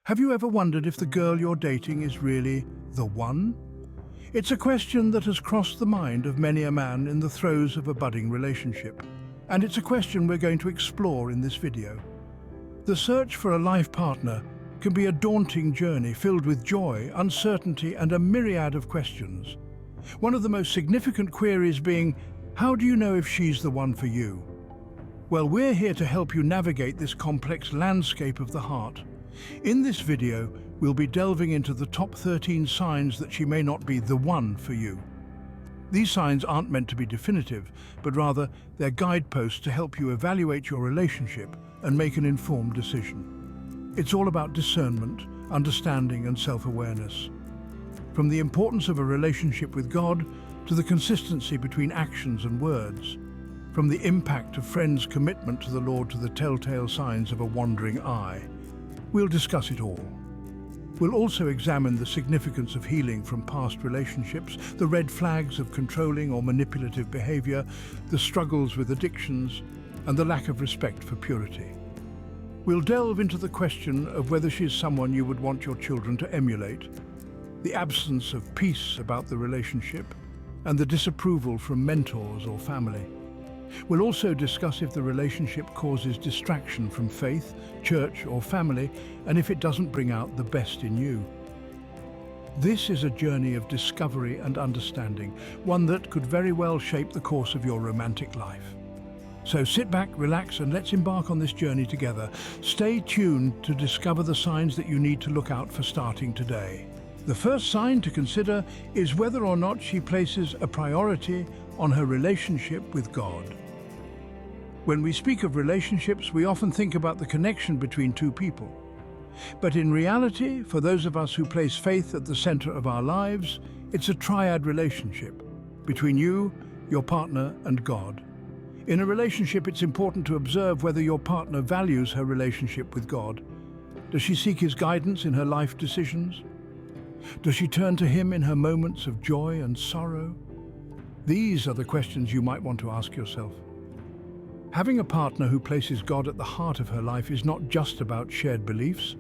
Have you ever wondered if the girl you're dating is really the one? It's a question that has crossed the mind of many a man in the throes of a budding relationship. And it's a question we're going to explore in this video. The search for a life partner can be a daunting journey filled with joy, uncertainty, and a myriad of questions. One of the most significant queries being, how do you know if she's the one for you? Well, we're here to help you navigate this complex landscape of the heart. In this video, we'll be delving into the top 13 signs that she may not be the one for you. These signs aren't meant to be definitive, but rather they're guideposts to help you evaluate your relationship and make an informed decision. It's all about discernment, understanding, and self-awareness. From the importance of a relationship with God to the consistency between actions and words. From the impact of friends' commitment to the Lord to the telltale signs of a wandering eye. We'll discuss it all. We'll also examine the significance of healing from past relationships, the red flags of controlling or manipulative behavior, the struggles with addictions, and the lack of respect for purity. We'll delve into the question of whether she's someone you would want your children to emulate, the absence of peace about the relationship, and the disapproval from mentors or family. We'll also discuss if the relationship causes distraction from faith, church, or family, and if it doesn't bring out the best in you. This is a journey of discovery and understanding, one that could very well shape the course of your romantic life. So sit back, relax, and let's embark on this journey together. Stay tuned to discover the signs that you need to look out for starting today. The first sign to consider is whether or not she places a priority on her relationship with God. When we speak of relationships, we often think about the connection between two people. But in reality, for those of us who place faith at the center of our lives, it's a triad relationship between you, your partner, and God. In a relationship, it's important to observe whether your partner values her relationship with God. Does she seek His guidance in her life decisions? Does she turn to Him in her moments of joy and sorrow? These are the questions you might want to ask yourself. Having a partner who places God at the heart of her life is not just about shared beliefs.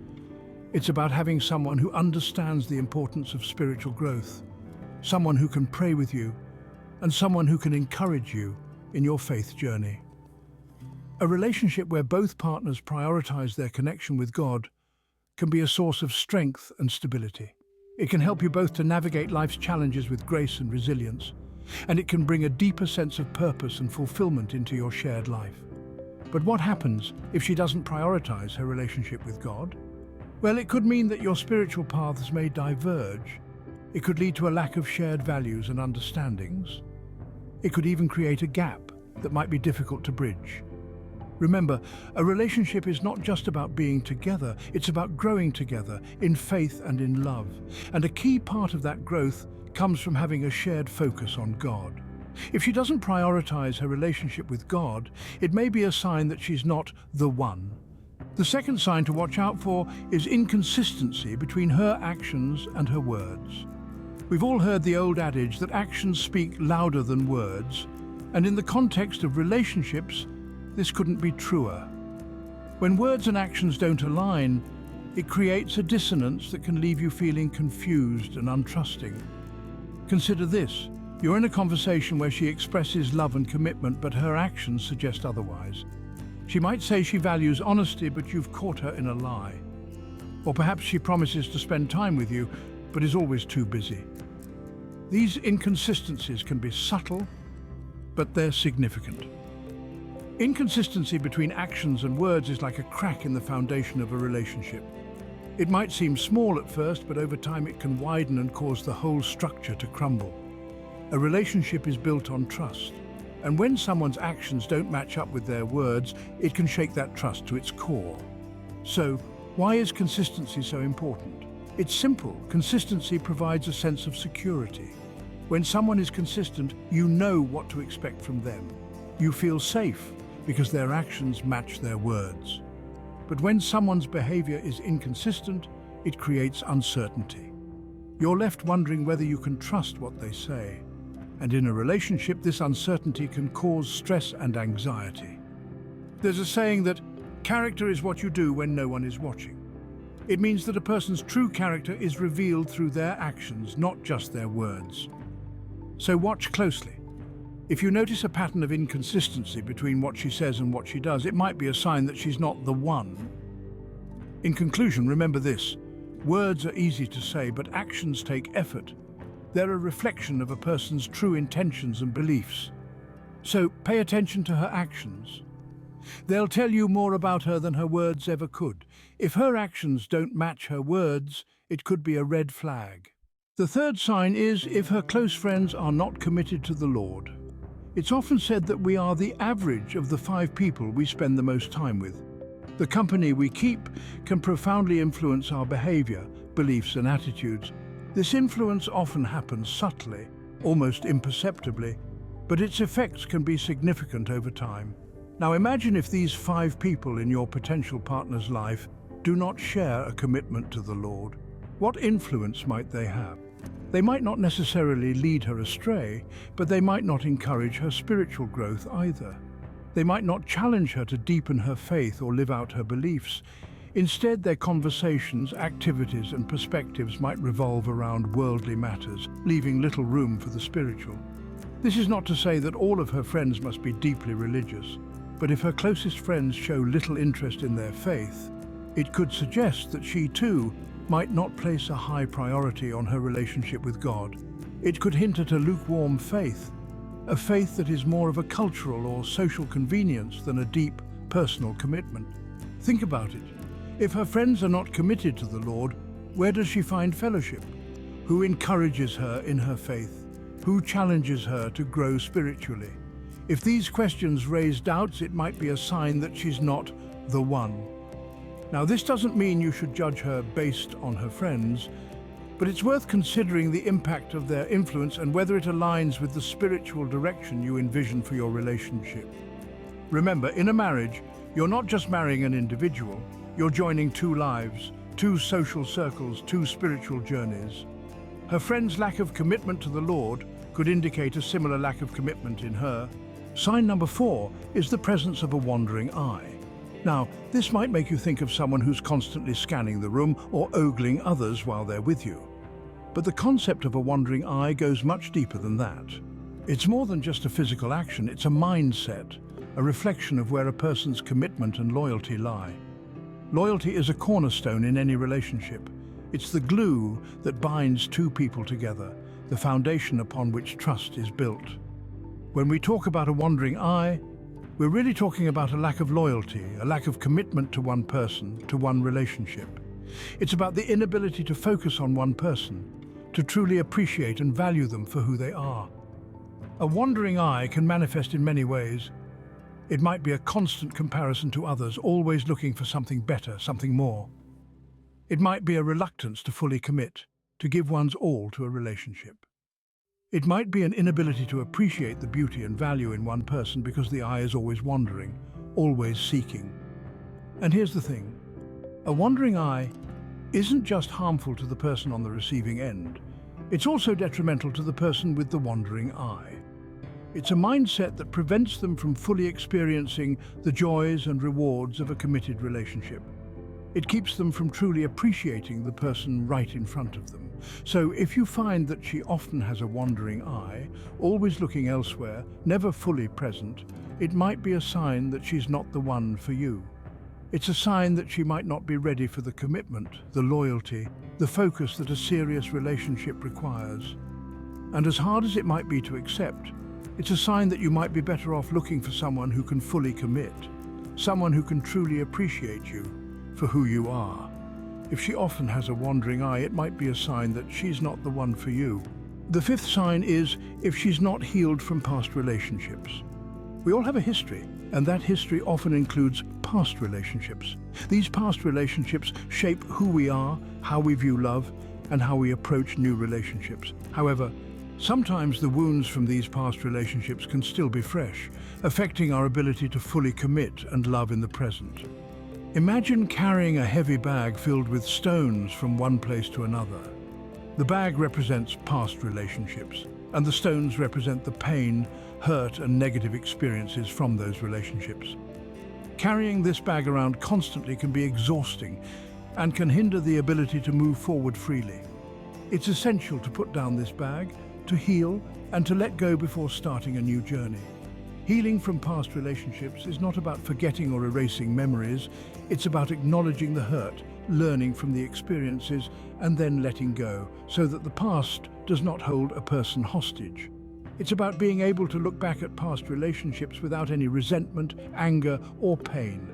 It's about having someone who understands the importance of spiritual growth, someone who can pray with you, and someone who can encourage you in your faith journey. A relationship where both partners prioritize their connection with God can be a source of strength and stability. It can help you both to navigate life's challenges with grace and resilience, and it can bring a deeper sense of purpose and fulfillment into your shared life. But what happens if she doesn't prioritize her relationship with God? Well, it could mean that your spiritual paths may diverge. It could lead to a lack of shared values and understandings. It could even create a gap that might be difficult to bridge. Remember, a relationship is not just about being together, it's about growing together in faith and in love. And a key part of that growth comes from having a shared focus on God. If she doesn't prioritize her relationship with God, it may be a sign that she's not the one. The second sign to watch out for is inconsistency between her actions and her words. We've all heard the old adage that actions speak louder than words, and in the context of relationships, this couldn't be truer. When words and actions don't align, it creates a dissonance that can leave you feeling confused and untrusting. Consider this. You're in a conversation where she expresses love and commitment, but her actions suggest otherwise. She might say she values honesty, but you've caught her in a lie. Or perhaps she promises to spend time with you, but is always too busy. These inconsistencies can be subtle, but they're significant. Inconsistency between actions and words is like a crack in the foundation of a relationship. It might seem small at first, but over time it can widen and cause the whole structure to crumble. A relationship is built on trust, and when someone's actions don't match up with their words, it can shake that trust to its core. So, why is consistency so important? It's simple. Consistency provides a sense of security. When someone is consistent, you know what to expect from them. You feel safe because their actions match their words. But when someone's behavior is inconsistent, it creates uncertainty. You're left wondering whether you can trust what they say. And in a relationship, this uncertainty can cause stress and anxiety. There's a saying that character is what you do when no one is watching. It means that a person's true character is revealed through their actions, not just their words. So watch closely. If you notice a pattern of inconsistency between what she says and what she does, it might be a sign that she's not the one. In conclusion, remember this: words are easy to say, but actions take effort. They're a reflection of a person's true intentions and beliefs. So pay attention to her actions. They'll tell you more about her than her words ever could. If her actions don't match her words, it could be a red flag. The third sign is if her close friends are not committed to the Lord. It's often said that we are the average of the 5 people we spend the most time with. The company we keep can profoundly influence our behaviour, beliefs and attitudes. This influence often happens subtly, almost imperceptibly, but its effects can be significant over time. Now imagine if these 5 people in your potential partner's life do not share a commitment to the Lord. What influence might they have? They might not necessarily lead her astray, but they might not encourage her spiritual growth either. They might not challenge her to deepen her faith or live out her beliefs. Instead, their conversations, activities and perspectives might revolve around worldly matters, leaving little room for the spiritual. This is not to say that all of her friends must be deeply religious, but if her closest friends show little interest in their faith, it could suggest that she too might not place a high priority on her relationship with God. It could hint at a lukewarm faith, a faith that is more of a cultural or social convenience than a deep, personal commitment. Think about it. If her friends are not committed to the Lord, where does she find fellowship? Who encourages her in her faith? Who challenges her to grow spiritually? If these questions raise doubts, it might be a sign that she's not the one. Now, this doesn't mean you should judge her based on her friends, but it's worth considering the impact of their influence and whether it aligns with the spiritual direction you envision for your relationship. Remember, in a marriage, you're not just marrying an individual, you're joining 2 lives, 2 social circles, 2 spiritual journeys. Her friend's lack of commitment to the Lord could indicate a similar lack of commitment in her. Sign number 4 is the presence of a wandering eye. Now, this might make you think of someone who's constantly scanning the room or ogling others while they're with you. But the concept of a wandering eye goes much deeper than that. It's more than just a physical action, it's a mindset, a reflection of where a person's commitment and loyalty lie. Loyalty is a cornerstone in any relationship. It's the glue that binds 2 people together, the foundation upon which trust is built. When we talk about a wandering eye, we're really talking about a lack of loyalty, a lack of commitment to one person, to one relationship. It's about the inability to focus on one person, to truly appreciate and value them for who they are. A wandering eye can manifest in many ways. It might be a constant comparison to others, always looking for something better, something more. It might be a reluctance to fully commit, to give one's all to a relationship. It might be an inability to appreciate the beauty and value in one person because the eye is always wandering, always seeking. And here's the thing, a wandering eye isn't just harmful to the person on the receiving end, it's also detrimental to the person with the wandering eye. It's a mindset that prevents them from fully experiencing the joys and rewards of a committed relationship. It keeps them from truly appreciating the person right in front of them. So if you find that she often has a wandering eye, always looking elsewhere, never fully present, it might be a sign that she's not the one for you. It's a sign that she might not be ready for the commitment, the loyalty, the focus that a serious relationship requires. And as hard as it might be to accept, it's a sign that you might be better off looking for someone who can fully commit, someone who can truly appreciate you for who you are. If she often has a wandering eye, it might be a sign that she's not the one for you. The 5th sign is if she's not healed from past relationships. We all have a history, and that history often includes past relationships. These past relationships shape who we are, how we view love, and how we approach new relationships. However, sometimes the wounds from these past relationships can still be fresh, affecting our ability to fully commit and love in the present. Imagine carrying a heavy bag filled with stones from one place to another. The bag represents past relationships, and the stones represent the pain, hurt, and negative experiences from those relationships. Carrying this bag around constantly can be exhausting. and can hinder the ability to move forward freely. It's essential to put down this bag, to heal, and to let go before starting a new journey. Healing from past relationships is not about forgetting or erasing memories, it's about acknowledging the hurt, learning from the experiences, and then letting go, so that the past does not hold a person hostage. It's about being able to look back at past relationships without any resentment, anger, or pain.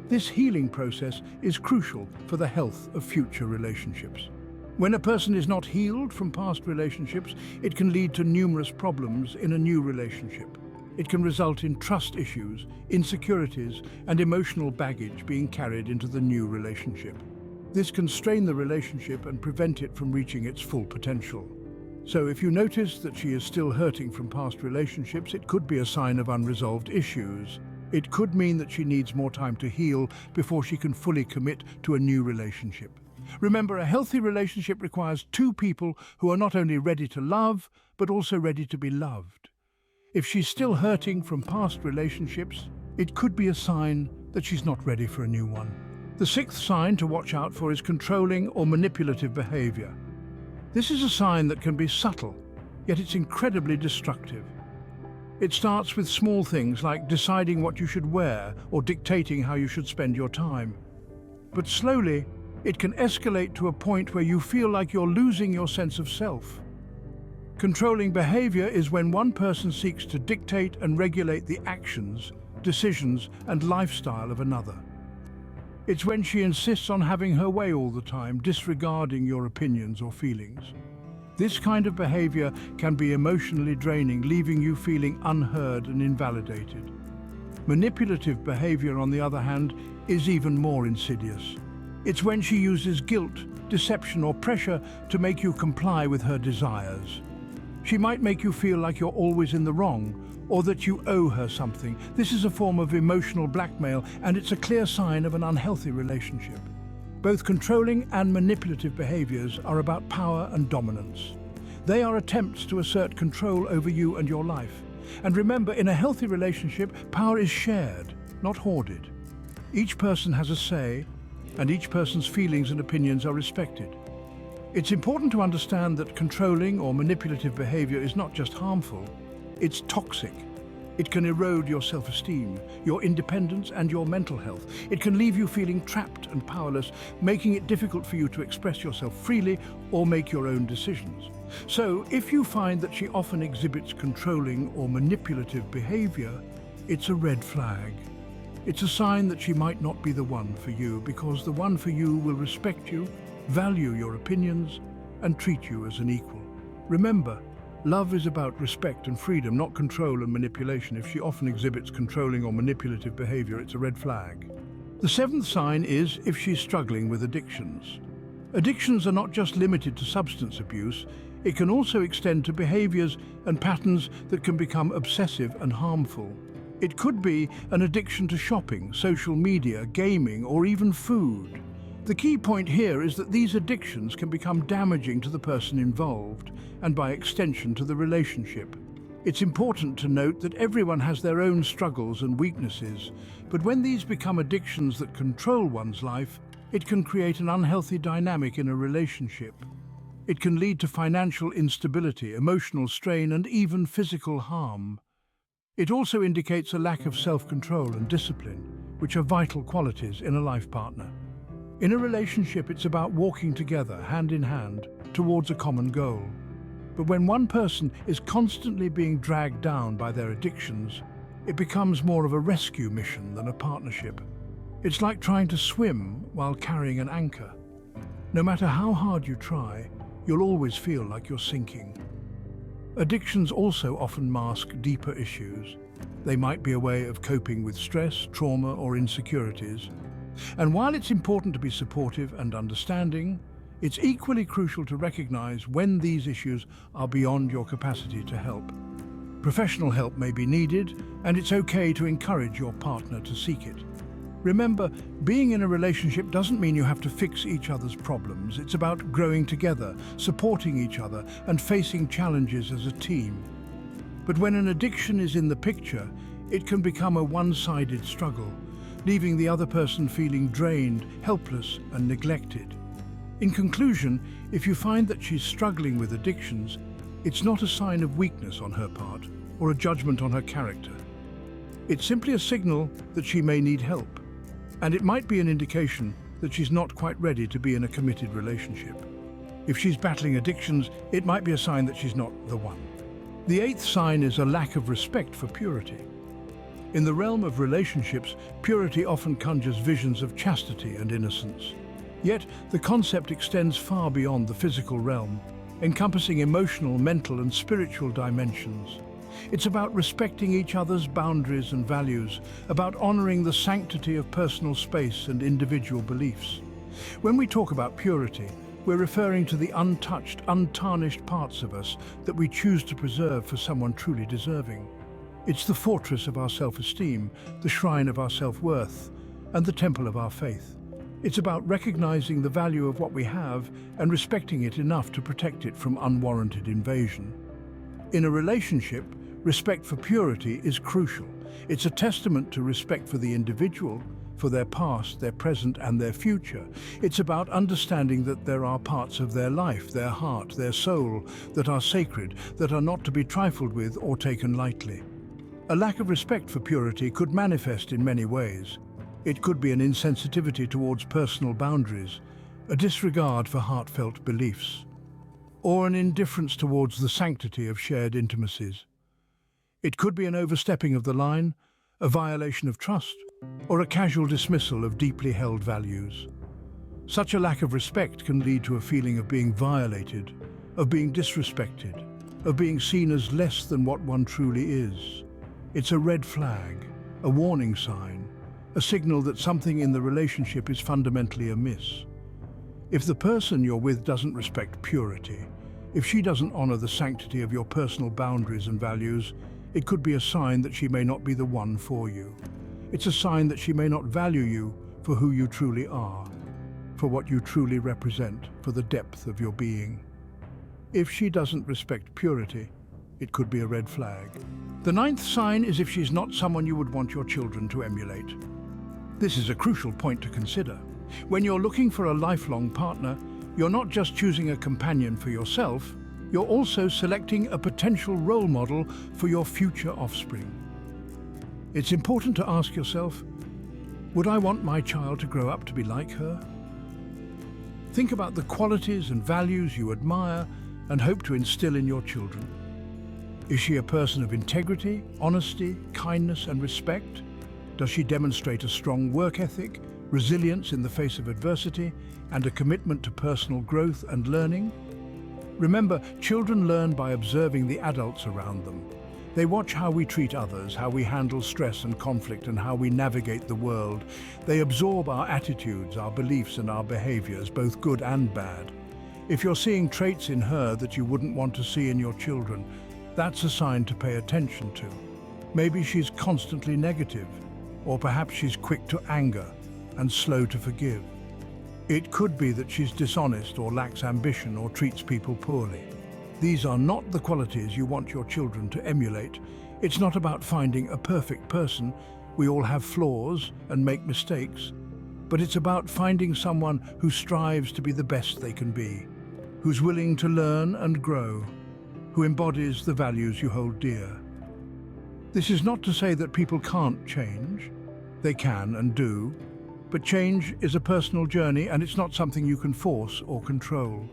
This healing process is crucial for the health of future relationships. When a person is not healed from past relationships, it can lead to numerous problems in a new relationship. It can result in trust issues, insecurities, and emotional baggage being carried into the new relationship. This can strain the relationship and prevent it from reaching its full potential. So if you notice that she is still hurting from past relationships, it could be a sign of unresolved issues. It could mean that she needs more time to heal before she can fully commit to a new relationship. Remember, a healthy relationship requires two people who are not only ready to love, but also ready to be loved. If she's still hurting from past relationships, it could be a sign that she's not ready for a new one. The sixth sign to watch out for is controlling or manipulative behavior. This is a sign that can be subtle, yet it's incredibly destructive. It starts with small things like deciding what you should wear or dictating how you should spend your time. But slowly, it can escalate to a point where you feel like you're losing your sense of self. Controlling behavior is when one person seeks to dictate and regulate the actions, decisions, and lifestyle of another. It's when she insists on having her way all the time, disregarding your opinions or feelings. This kind of behavior can be emotionally draining, leaving you feeling unheard and invalidated. Manipulative behavior, on the other hand, is even more insidious. It's when she uses guilt, deception, or pressure to make you comply with her desires. She might make you feel like you're always in the wrong, or that you owe her something. This is a form of emotional blackmail, and it's a clear sign of an unhealthy relationship. Both controlling and manipulative behaviors are about power and dominance. They are attempts to assert control over you and your life. And remember, in a healthy relationship, power is shared, not hoarded. Each person has a say, and each person's feelings and opinions are respected. It's important to understand that controlling or manipulative behavior is not just harmful, it's toxic. It can erode your self-esteem, your independence, and your mental health. It can leave you feeling trapped and powerless, making it difficult for you to express yourself freely or make your own decisions. So, if you find that she often exhibits controlling or manipulative behavior, it's a red flag. It's a sign that she might not be the one for you, because the one for you will respect you, value your opinions, and treat you as an equal. Remember, love is about respect and freedom, not control and manipulation. If she often exhibits controlling or manipulative behavior, it's a red flag. The seventh sign is if she's struggling with addictions. Addictions are not just limited to substance abuse, it can also extend to behaviors and patterns that can become obsessive and harmful. It could be an addiction to shopping, social media, gaming, or even food. The key point here is that these addictions can become damaging to the person involved, and by extension to the relationship. It's important to note that everyone has their own struggles and weaknesses, but when these become addictions that control one's life, it can create an unhealthy dynamic in a relationship. It can lead to financial instability, emotional strain, and even physical harm. It also indicates a lack of self-control and discipline, which are vital qualities in a life partner. In a relationship, it's about walking together, hand in hand, towards a common goal. But when one person is constantly being dragged down by their addictions, it becomes more of a rescue mission than a partnership. It's like trying to swim while carrying an anchor. No matter how hard you try, you'll always feel like you're sinking. Addictions also often mask deeper issues. They might be a way of coping with stress, trauma, or insecurities. And while it's important to be supportive and understanding, it's equally crucial to recognize when these issues are beyond your capacity to help. Professional help may be needed, and it's okay to encourage your partner to seek it. Remember, being in a relationship doesn't mean you have to fix each other's problems. It's about growing together, supporting each other, and facing challenges as a team. But when an addiction is in the picture, it can become a one-sided struggle. leaving the other person feeling drained, helpless, and neglected. In conclusion, if you find that she's struggling with addictions, it's not a sign of weakness on her part or a judgment on her character. It's simply a signal that she may need help, and it might be an indication that she's not quite ready to be in a committed relationship. If she's battling addictions, it might be a sign that she's not the one. The eighth sign is a lack of respect for purity. In the realm of relationships, purity often conjures visions of chastity and innocence. Yet, the concept extends far beyond the physical realm, encompassing emotional, mental, and spiritual dimensions. It's about respecting each other's boundaries and values, about honoring the sanctity of personal space and individual beliefs. When we talk about purity, we're referring to the untouched, untarnished parts of us that we choose to preserve for someone truly deserving. It's the fortress of our self-esteem, the shrine of our self-worth, and the temple of our faith. It's about recognizing the value of what we have and respecting it enough to protect it from unwarranted invasion. In a relationship, respect for purity is crucial. It's a testament to respect for the individual, for their past, their present, and their future. It's about understanding that there are parts of their life, their heart, their soul, that are sacred, that are not to be trifled with or taken lightly. A lack of respect for purity could manifest in many ways. It could be an insensitivity towards personal boundaries, a disregard for heartfelt beliefs, or an indifference towards the sanctity of shared intimacies. It could be an overstepping of the line, a violation of trust, or a casual dismissal of deeply held values. Such a lack of respect can lead to a feeling of being violated, of being disrespected, of being seen as less than what one truly is. It's a red flag, a warning sign, a signal that something in the relationship is fundamentally amiss. If the person you're with doesn't respect purity, if she doesn't honor the sanctity of your personal boundaries and values, it could be a sign that she may not be the one for you. It's a sign that she may not value you for who you truly are, for what you truly represent, for the depth of your being. If she doesn't respect purity, it could be a red flag. The ninth sign is if she's not someone you would want your children to emulate. This is a crucial point to consider. When you're looking for a lifelong partner, you're not just choosing a companion for yourself, you're also selecting a potential role model for your future offspring. It's important to ask yourself, would I want my child to grow up to be like her? Think about the qualities and values you admire and hope to instill in your children. Is she a person of integrity, honesty, kindness, and respect? Does she demonstrate a strong work ethic, resilience in the face of adversity, and a commitment to personal growth and learning? Remember, children learn by observing the adults around them. They watch how we treat others, how we handle stress and conflict, and how we navigate the world. They absorb our attitudes, our beliefs, and our behaviors, both good and bad. If you're seeing traits in her that you wouldn't want to see in your children, that's a sign to pay attention to. Maybe she's constantly negative, or perhaps she's quick to anger and slow to forgive. It could be that she's dishonest or lacks ambition or treats people poorly. These are not the qualities you want your children to emulate. It's not about finding a perfect person. We all have flaws and make mistakes. But it's about finding someone who strives to be the best they can be, who's willing to learn and grow, who embodies the values you hold dear. This is not to say that people can't change. They can and do. But change is a personal journey, and it's not something you can force or control.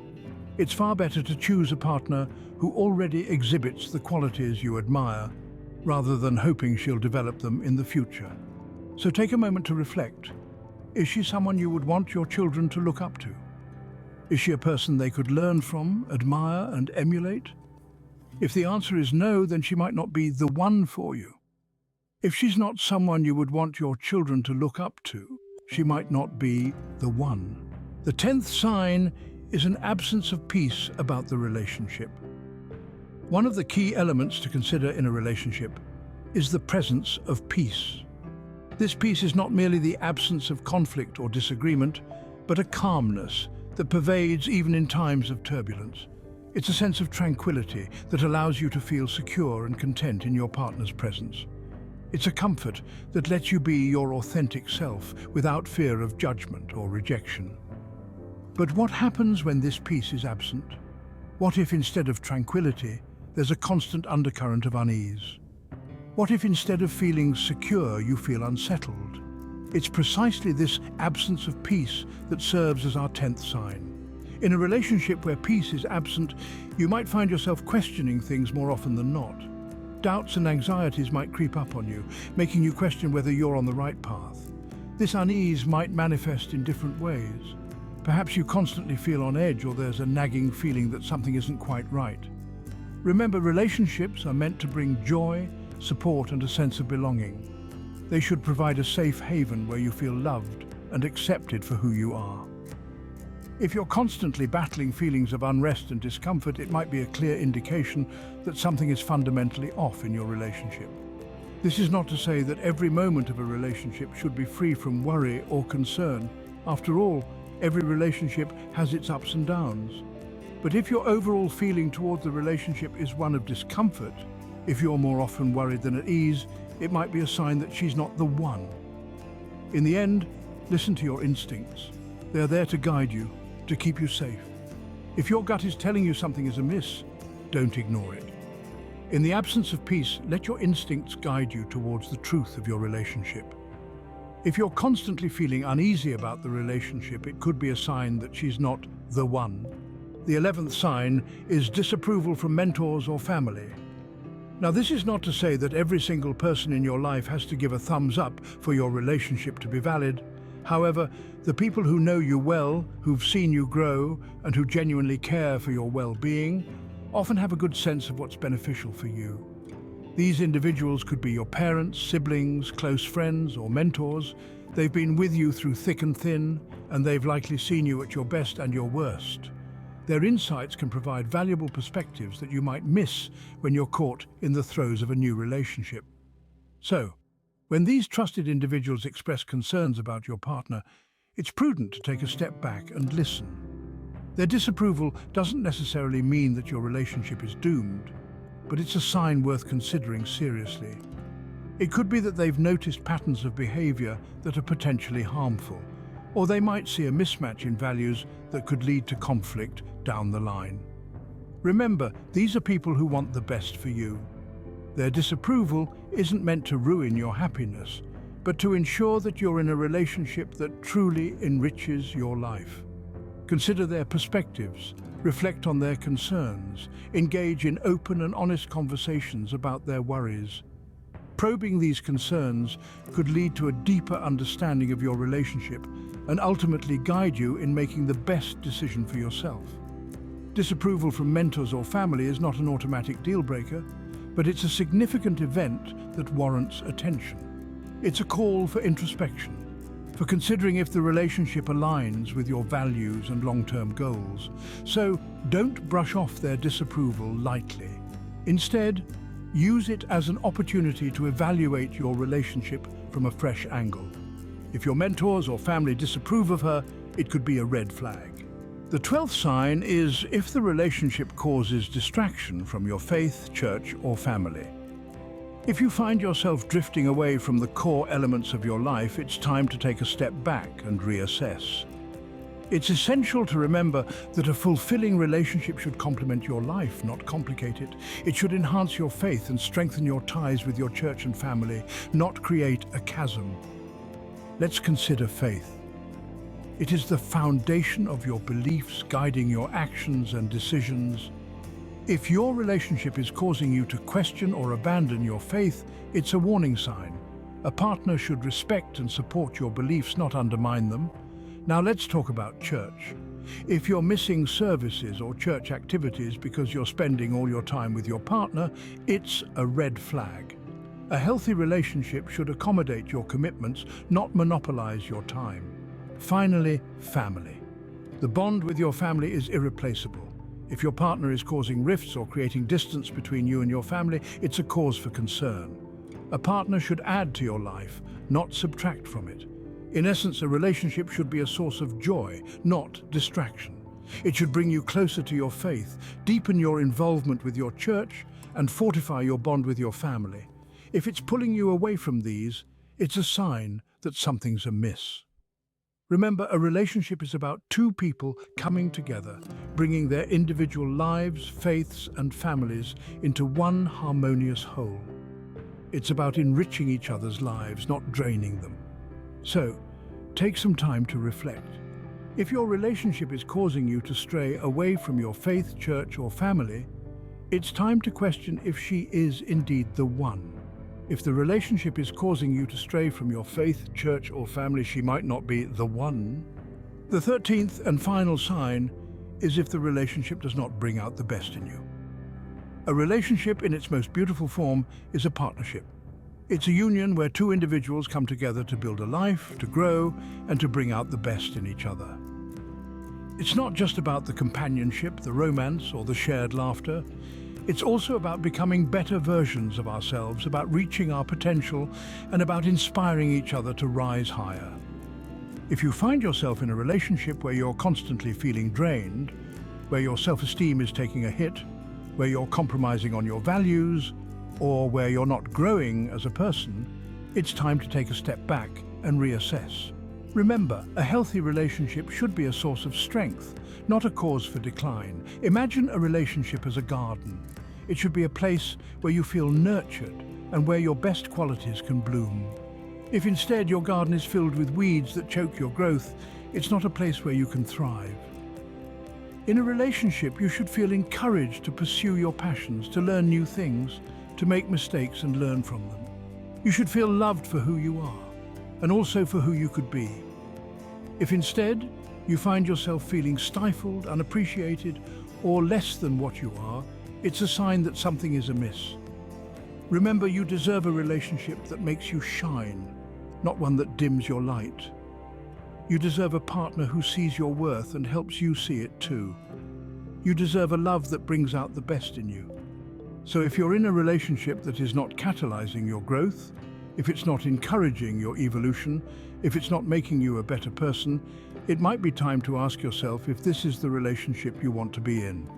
It's far better to choose a partner who already exhibits the qualities you admire, rather than hoping she'll develop them in the future. So take a moment to reflect. Is she someone you would want your children to look up to? Is she a person they could learn from, admire, and emulate? If the answer is no, then she might not be the one for you. If she's not someone you would want your children to look up to, she might not be the one. The 10th sign is an absence of peace about the relationship. One of the key elements to consider in a relationship is the presence of peace. This peace is not merely the absence of conflict or disagreement, but a calmness that pervades even in times of turbulence. It's a sense of tranquility that allows you to feel secure and content in your partner's presence. It's a comfort that lets you be your authentic self without fear of judgment or rejection. But what happens when this peace is absent? What if instead of tranquility, there's a constant undercurrent of unease? What if instead of feeling secure, you feel unsettled? It's precisely this absence of peace that serves as our 10th sign. In a relationship where peace is absent, you might find yourself questioning things more often than not. Doubts and anxieties might creep up on you, making you question whether you're on the right path. This unease might manifest in different ways. Perhaps you constantly feel on edge, or there's a nagging feeling that something isn't quite right. Remember, relationships are meant to bring joy, support, and a sense of belonging. They should provide a safe haven where you feel loved and accepted for who you are. If you're constantly battling feelings of unrest and discomfort, it might be a clear indication that something is fundamentally off in your relationship. This is not to say that every moment of a relationship should be free from worry or concern. After all, every relationship has its ups and downs. But if your overall feeling toward the relationship is one of discomfort, if you're more often worried than at ease, it might be a sign that she's not the one. In the end, listen to your instincts. They're there to guide you, to keep you safe. If your gut is telling you something is amiss, don't ignore it. In the absence of peace, let your instincts guide you towards the truth of your relationship. If you're constantly feeling uneasy about the relationship, it could be a sign that she's not the one. The 11th sign is disapproval from mentors or family. Now, this is not to say that every single person in your life has to give a thumbs up for your relationship to be valid. However, the people who know you well, who've seen you grow, and who genuinely care for your well-being, often have a good sense of what's beneficial for you. These individuals could be your parents, siblings, close friends, or mentors. They've been with you through thick and thin, and they've likely seen you at your best and your worst. Their insights can provide valuable perspectives that you might miss when you're caught in the throes of a new relationship. So, when these trusted individuals express concerns about your partner, it's prudent to take a step back and listen. Their disapproval doesn't necessarily mean that your relationship is doomed, but it's a sign worth considering seriously. It could be that they've noticed patterns of behaviour that are potentially harmful, or they might see a mismatch in values that could lead to conflict down the line. Remember, these are people who want the best for you. Their disapproval isn't meant to ruin your happiness, but to ensure that you're in a relationship that truly enriches your life. Consider their perspectives, reflect on their concerns, engage in open and honest conversations about their worries. Probing these concerns could lead to a deeper understanding of your relationship and ultimately guide you in making the best decision for yourself. Disapproval from mentors or family is not an automatic deal-breaker, but it's a significant event that warrants attention. It's a call for introspection, for considering if the relationship aligns with your values and long-term goals. So don't brush off their disapproval lightly. Instead, use it as an opportunity to evaluate your relationship from a fresh angle. If your mentors or family disapprove of her, it could be a red flag. The 12th sign is if the relationship causes distraction from your faith, church, or family. If you find yourself drifting away from the core elements of your life, it's time to take a step back and reassess. It's essential to remember that a fulfilling relationship should complement your life, not complicate it. It should enhance your faith and strengthen your ties with your church and family, not create a chasm. Let's consider faith. It is the foundation of your beliefs, guiding your actions and decisions. If your relationship is causing you to question or abandon your faith, it's a warning sign. A partner should respect and support your beliefs, not undermine them. Now let's talk about church. If you're missing services or church activities because you're spending all your time with your partner, it's a red flag. A healthy relationship should accommodate your commitments, not monopolize your time. Finally, family. The bond with your family is irreplaceable. If your partner is causing rifts or creating distance between you and your family, it's a cause for concern. A partner should add to your life, not subtract from it. In essence, a relationship should be a source of joy, not distraction. It should bring you closer to your faith, deepen your involvement with your church, and fortify your bond with your family. If it's pulling you away from these, it's a sign that something's amiss. Remember, a relationship is about two people coming together, bringing their individual lives, faiths, and families into one harmonious whole. It's about enriching each other's lives, not draining them. So, take some time to reflect. If your relationship is causing you to stray away from your faith, church, or family, it's time to question if she is indeed the one. If the relationship is causing you to stray from your faith, church, or family, she might not be the one. The 13th and final sign is if the relationship does not bring out the best in you. A relationship in its most beautiful form is a partnership. It's a union where two individuals come together to build a life, to grow, and to bring out the best in each other. It's not just about the companionship, the romance, or the shared laughter. It's also about becoming better versions of ourselves, about reaching our potential, and about inspiring each other to rise higher. If you find yourself in a relationship where you're constantly feeling drained, where your self-esteem is taking a hit, where you're compromising on your values, or where you're not growing as a person, it's time to take a step back and reassess. Remember, a healthy relationship should be a source of strength, not a cause for decline. Imagine a relationship as a garden. It should be a place where you feel nurtured and where your best qualities can bloom. If instead your garden is filled with weeds that choke your growth, it's not a place where you can thrive. In a relationship, you should feel encouraged to pursue your passions, to learn new things, to make mistakes and learn from them. You should feel loved for who you are, and also for who you could be. If instead you find yourself feeling stifled, unappreciated, or less than what you are, it's a sign that something is amiss. Remember, you deserve a relationship that makes you shine, not one that dims your light. You deserve a partner who sees your worth and helps you see it too. You deserve a love that brings out the best in you. So if you're in a relationship that is not catalyzing your growth, if it's not encouraging your evolution, if it's not making you a better person, it might be time to ask yourself if this is the relationship you want to be in.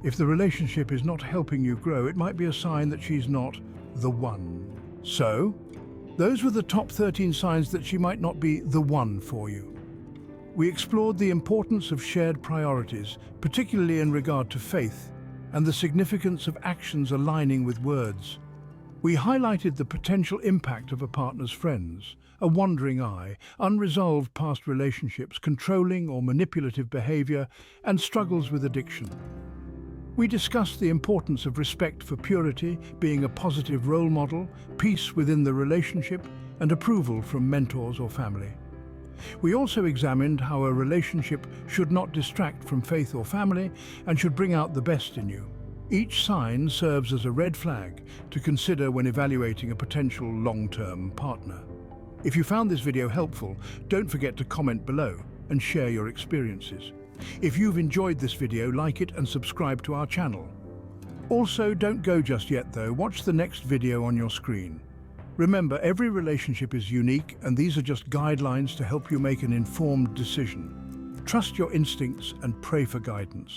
If the relationship is not helping you grow, it might be a sign that she's not the one. So, those were the top 13 signs that she might not be the one for you. We explored the importance of shared priorities, particularly in regard to faith, and the significance of actions aligning with words. We highlighted the potential impact of a partner's friends, a wandering eye, unresolved past relationships, controlling or manipulative behaviour, and struggles with addiction. We discussed the importance of respect for purity, being a positive role model, peace within the relationship, and approval from mentors or family. We also examined how a relationship should not distract from faith or family and should bring out the best in you. Each sign serves as a red flag to consider when evaluating a potential long-term partner. If you found this video helpful, don't forget to comment below and share your experiences. If you've enjoyed this video, like it and subscribe to our channel. Also, don't go just yet though, watch the next video on your screen. Remember, every relationship is unique and these are just guidelines to help you make an informed decision. Trust your instincts and pray for guidance.